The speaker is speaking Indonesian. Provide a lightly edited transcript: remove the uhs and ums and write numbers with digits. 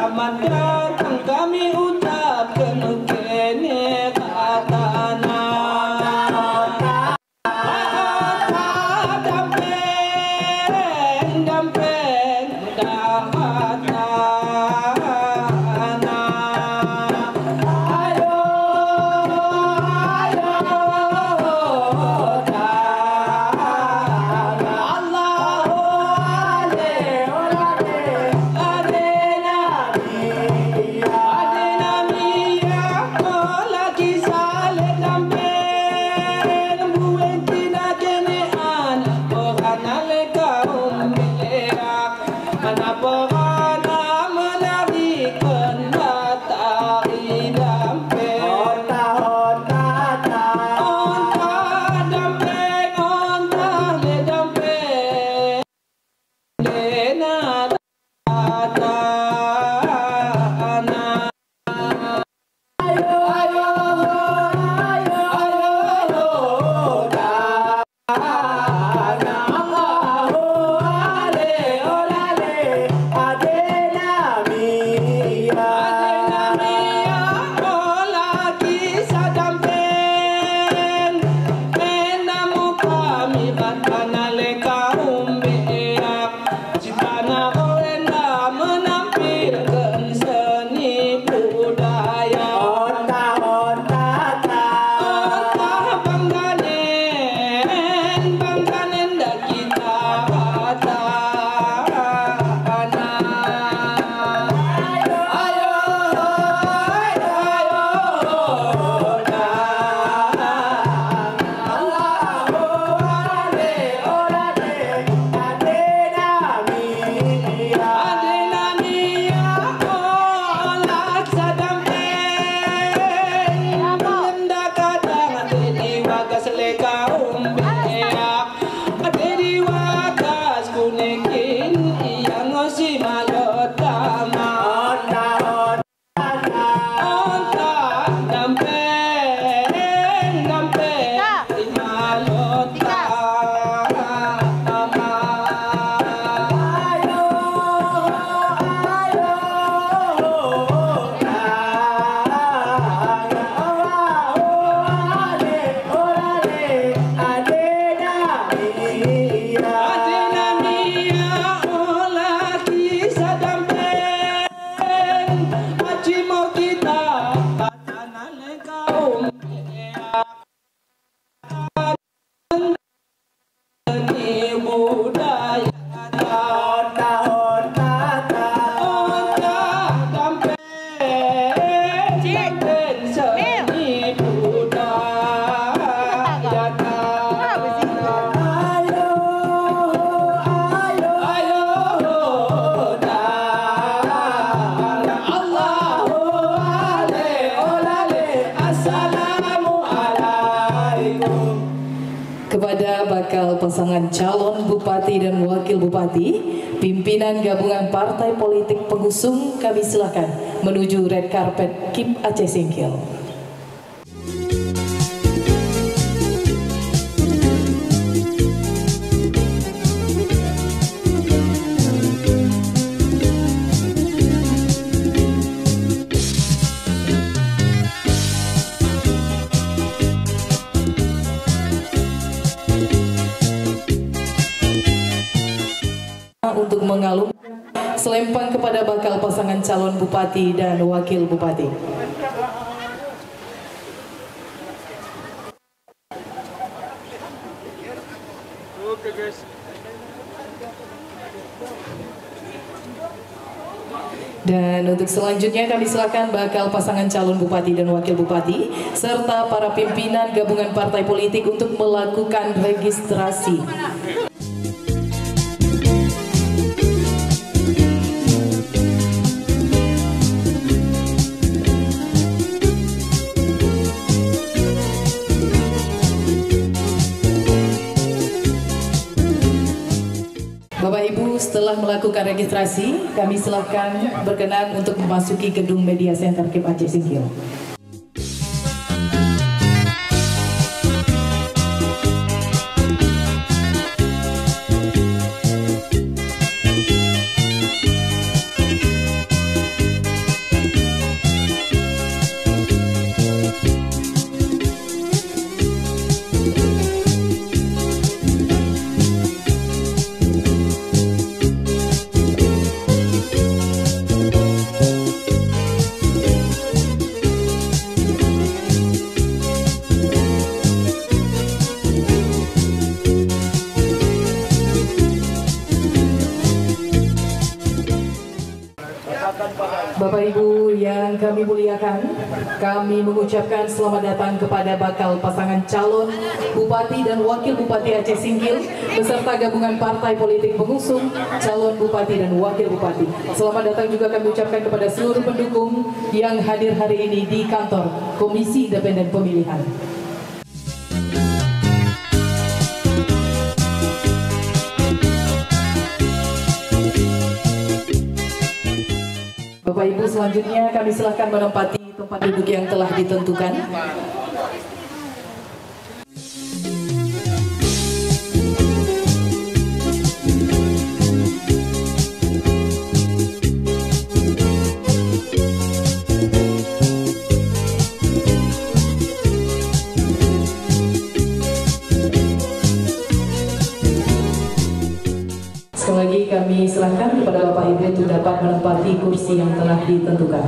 selamat datang kami ucapkan kene katana. Kepada bakal pasangan calon bupati dan wakil bupati, pimpinan gabungan partai politik pengusung, kami silakan menuju red carpet KIP Aceh Singkil. Untuk mengalung selempang kepada bakal pasangan calon bupati dan wakil bupati. Dan untuk selanjutnya kami silakan bakal pasangan calon bupati dan wakil bupati serta para pimpinan gabungan partai politik untuk melakukan registrasi. Bapak Ibu, setelah melakukan registrasi, kami silakan berkenan untuk memasuki gedung Media Center KIP Aceh Singkil. Bapak Ibu yang kami muliakan, kami mengucapkan selamat datang kepada bakal pasangan calon Bupati dan Wakil Bupati Aceh Singkil beserta gabungan partai politik pengusung calon Bupati dan Wakil Bupati. Selamat datang juga kami ucapkan kepada seluruh pendukung yang hadir hari ini di kantor Komisi Independen Pemilihan. Bapak Ibu, selanjutnya kami silakan menempati tempat duduk yang telah ditentukan. Sekali lagi kami silakan kepada Bapak Ibu untuk dapat menempati kursi yang telah ditentukan.